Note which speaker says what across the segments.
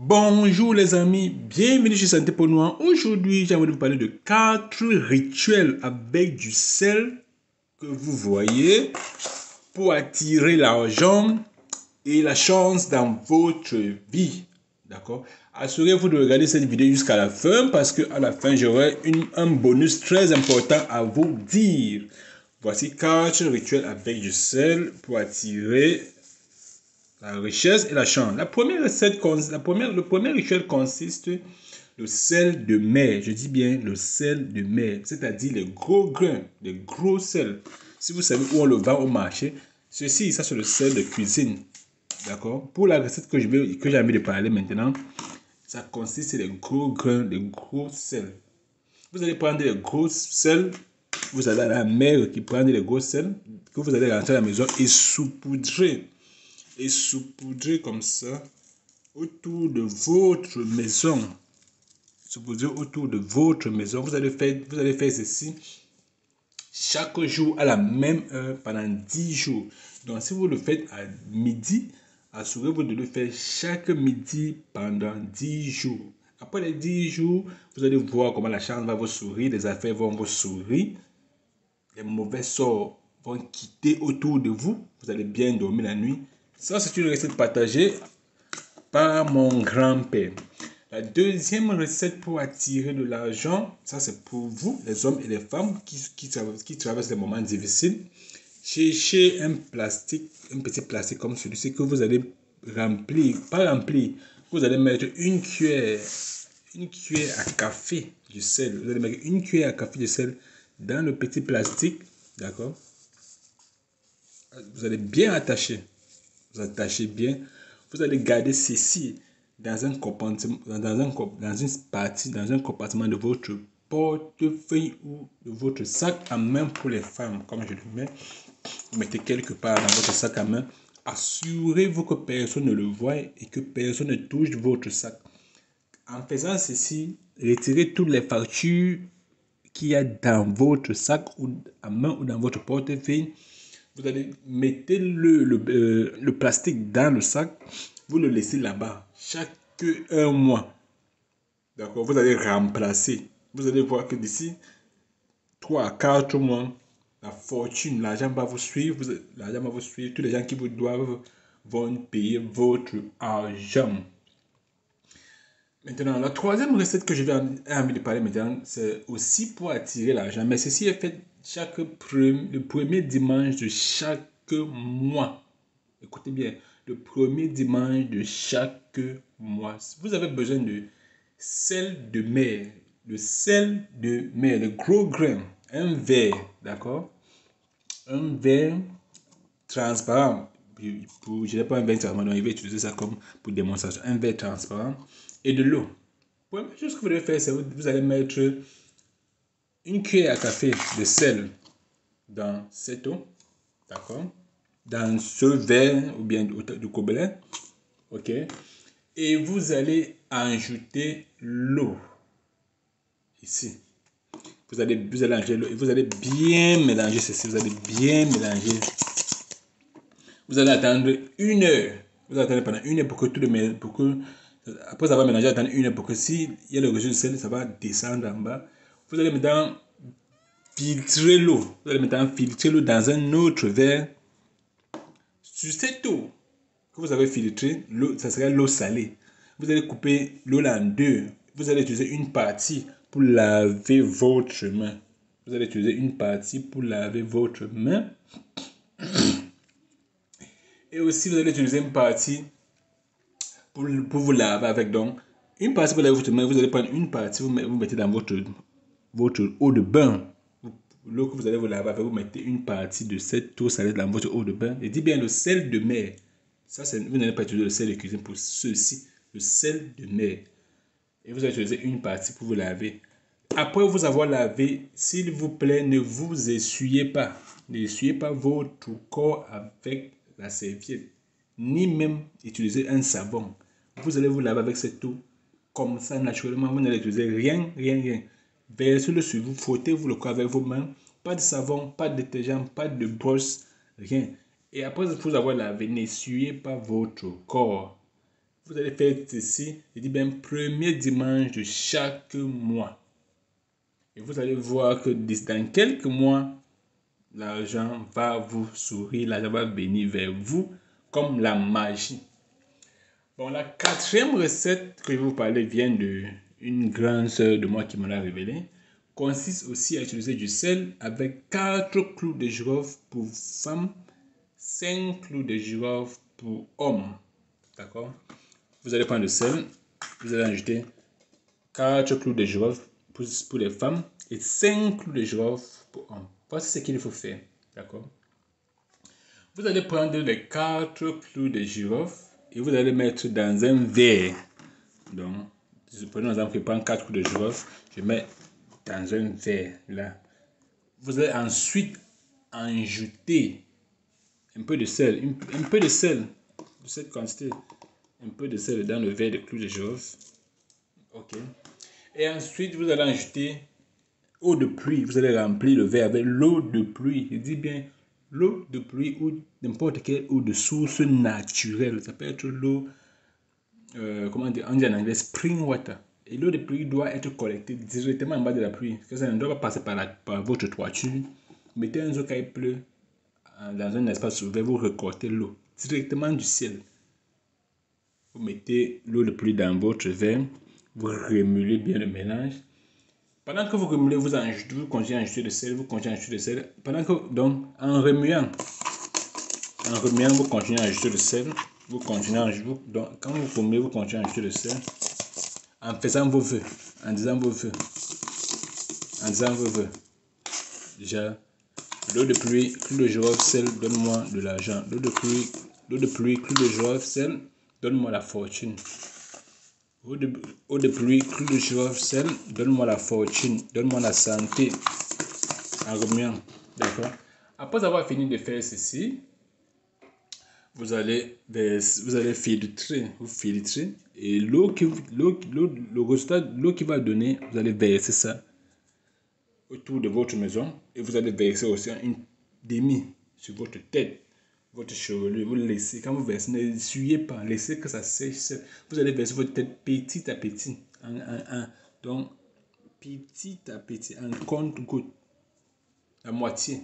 Speaker 1: Bonjour les amis, bienvenue chez Santé Peau Noire. Aujourd'hui, j'aimerais vous parler de 4 rituels avec du sel que vous voyez pour attirer l'argent et la chance dans votre vie. D'accord? Assurez-vous de regarder cette vidéo jusqu'à la fin parce qu'à la fin, j'aurai un bonus très important à vous dire. Voici 4 rituels avec du sel pour attirer la richesse et la chance. Le premier rituel consiste le sel de mer. Je dis bien le sel de mer, c'est-à-dire les gros grains, les gros sels. Si vous savez où on le vend au marché, ceci, ça c'est le sel de cuisine. D'accord? Pour la recette que j'ai envie de parler maintenant, ça consiste les gros grains, les gros sels. Vous allez prendre les gros sels, vous allez à la mer qui prend les gros sels, que vous allez rentrer à la maison et saupoudrer comme ça autour de votre maison. Saupoudrer autour de votre maison. Vous allez faire ceci chaque jour à la même heure pendant 10 jours. Donc si vous le faites à midi, assurez-vous de le faire chaque midi pendant 10 jours. Après les 10 jours, vous allez voir comment la chance va vous sourire, les affaires vont vous sourire, les mauvais sorts vont quitter autour de vous, vous allez bien dormir la nuit. Ça, c'est une recette partagée par mon grand-père. La deuxième recette pour attirer de l'argent, ça c'est pour vous, les hommes et les femmes qui traversent des moments difficiles. Cherchez un petit plastique comme celui-ci que vous allez remplir, pas remplir, vous allez mettre une cuillère à café du sel. Vous allez mettre une cuillère à café de sel dans le petit plastique, d'accord? Vous allez bien attacher. Vous attachez bien. Vous allez garder ceci dans un compartiment, dans un compartiment de votre portefeuille ou de votre sac à main pour les femmes, comme je le mets. Vous mettez quelque part dans votre sac à main. Assurez-vous que personne ne le voit et que personne ne touche votre sac. En faisant ceci, retirez toutes les factures qu'il y a dans votre sac ou à main ou dans votre portefeuille. Vous allez mettre le plastique dans le sac. Vous le laissez là-bas chaque un mois. D'accord? Vous allez remplacer. Vous allez voir que d'ici 3 à 4 mois, la fortune, l'argent va vous suivre. L'argent va vous suivre. Tous les gens qui vous doivent vont payer votre argent. Maintenant, la troisième recette que je vais envie de parler maintenant, c'est aussi pour attirer l'argent. Mais ceci est fait le premier dimanche de chaque mois. Écoutez bien, le premier dimanche de chaque mois. Vous avez besoin de sel de mer. Le sel de mer, le gros grain. Un verre, d'accord? Un verre transparent. Je n'ai pas un verre transparent, donc je vais utiliser ça comme pour démonstration. Un verre transparent et de l'eau. La première chose que vous devez faire, c'est que vous allez mettre une cuillère à café de sel dans cette eau, d'accord? Dans ce verre ou bien du gobelet, ok? Et vous allez ajouter l'eau ici. Vous allez ajouter l'eau et vous allez bien mélanger ceci. Vous allez bien mélanger. Vous allez attendre 1 heure. Vous attendez pendant 1 heure pour que tout le pour que après avoir mélangé, attendre 1 heure pour que s'il y a le rejet de sel, ça va descendre en bas. Vous allez maintenant filtrer l'eau. Vous allez maintenant filtrer l'eau dans un autre verre. Sur cette eau que vous avez filtrée, ça sera l'eau salée. Vous allez couper l'eau en deux. Vous allez utiliser une partie pour laver votre main. Vous allez utiliser une partie pour laver votre main. Et aussi, vous allez utiliser une partie pour vous laver avec. Donc, une partie pour laver votre main, vous allez prendre une partie, vous mettez dans votre eau de bain. L'eau que vous allez vous laver avec, vous mettez une partie de cette eau salée dans votre eau de bain. Et dis bien le sel de mer. Ça, vous n'allez pas utiliser le sel de cuisine pour ceci. Le sel de mer. Et vous allez utiliser une partie pour vous laver. Après vous avoir lavé, s'il vous plaît, ne vous essuyez pas. N'essuyez pas votre corps avec la serviette. Ni même utiliser un savon. Vous allez vous laver avec cette eau. Comme ça, naturellement, vous n'allez utiliser rien. Versez-le sur vous, frottez-vous le corps avec vos mains. Pas de savon, pas de détergent, pas de brosse, rien. Et après vous avoir lavé, n'essuyez pas votre corps. vous allez faire ceci, je dis bien premier dimanche de chaque mois. Et vous allez voir que dans quelques mois, l'argent va vous sourire, l'argent va venir vers vous comme la magie. Bon, la quatrième recette que je vais vous parler vient d'une grande sœur de moi qui me l'a révélée. Consiste aussi à utiliser du sel avec 4 clous de girofle pour femmes, 5 clous de girofle pour hommes. D'accord? Vous allez prendre le sel, vous allez ajouter 4 clous de girofle pour les femmes et 5 clous de girofle pour hommes. Voici ce qu'il faut faire. D'accord? Vous allez prendre les 4 clous de girofle et vous allez mettre dans un verre. Donc, je prends un exemple, je prends 4 clous de girofle, je mets dans un verre là. Vous allez ensuite ajouter un peu de sel, un peu de sel de cette quantité, un peu de sel dans le verre de clous de girofle. Ok. Et ensuite, vous allez ajouter eau de pluie. Vous allez remplir le verre avec l'eau de pluie. Je dis bien l'eau de pluie ou n'importe quelle eau de source naturelle. Ça peut être l'eau, comment dire, on dit en anglais spring water. Et l'eau de pluie doit être collectée directement en bas de la pluie. Ça ne doit pas passer par votre toiture. Mettez un jour quand il pleut dans un espace ouvert, vous récoltez l'eau directement du ciel. Vous mettez l'eau de pluie dans votre verre, vous remuez bien le mélange. Pendant que vous remuez, vous continuez à ajouter le sel, vous continuez à ajouter le sel. Pendant que, donc, en remuant, vous continuez à ajouter le sel, vous continuez à ajouter, donc, quand vous remuez, vous continuez à ajouter le sel, en faisant vos vœux, en disant vos vœux, déjà, l'eau de pluie, clou de girofle, sel, donne-moi de l'argent. L'eau de pluie, clou de girofle, sel, donne-moi la fortune. Eau de pluie, clou de girofle, sel, donne-moi la fortune, donne-moi la santé. En remuant, d'accord. Après avoir fini de faire ceci, vous allez filtrer, et l'eau qui va donner, vous allez verser ça autour de votre maison et vous allez verser aussi une demi sur votre tête, votre chevelure. Vous laissez, quand vous versez, n'essuyez pas, laissez que ça sèche. Vous allez verser votre tête petit à petit, donc petit à petit, en compte-goutte, la moitié.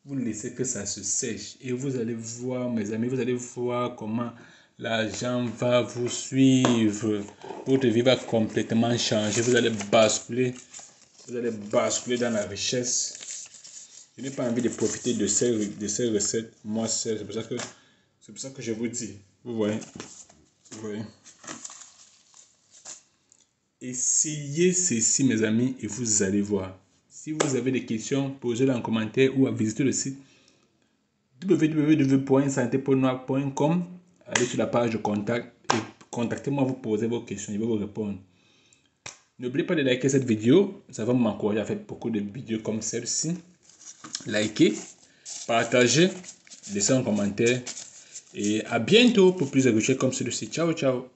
Speaker 1: Vous laissez que ça se sèche et vous allez voir, mes amis, vous allez voir comment l'argent va vous suivre. Votre vie va complètement changer. Vous allez basculer dans la richesse. Je n'ai pas envie de profiter de ces recettes moi seul. C'est pour ça que je vous dis. Vous voyez. Essayez ceci, mes amis, et vous allez voir. Si vous avez des questions, posez-les en commentaire ou à visiter le site www.santeponoir.com. Allez sur la page de contact et contactez-moi, vous posez vos questions, je vais vous répondre. N'oubliez pas de liker cette vidéo, ça va m'encourager à faire beaucoup de vidéos comme celle-ci. Likez, partagez, laissez un commentaire et à bientôt pour plus de vidéos comme celui-ci. Ciao, ciao.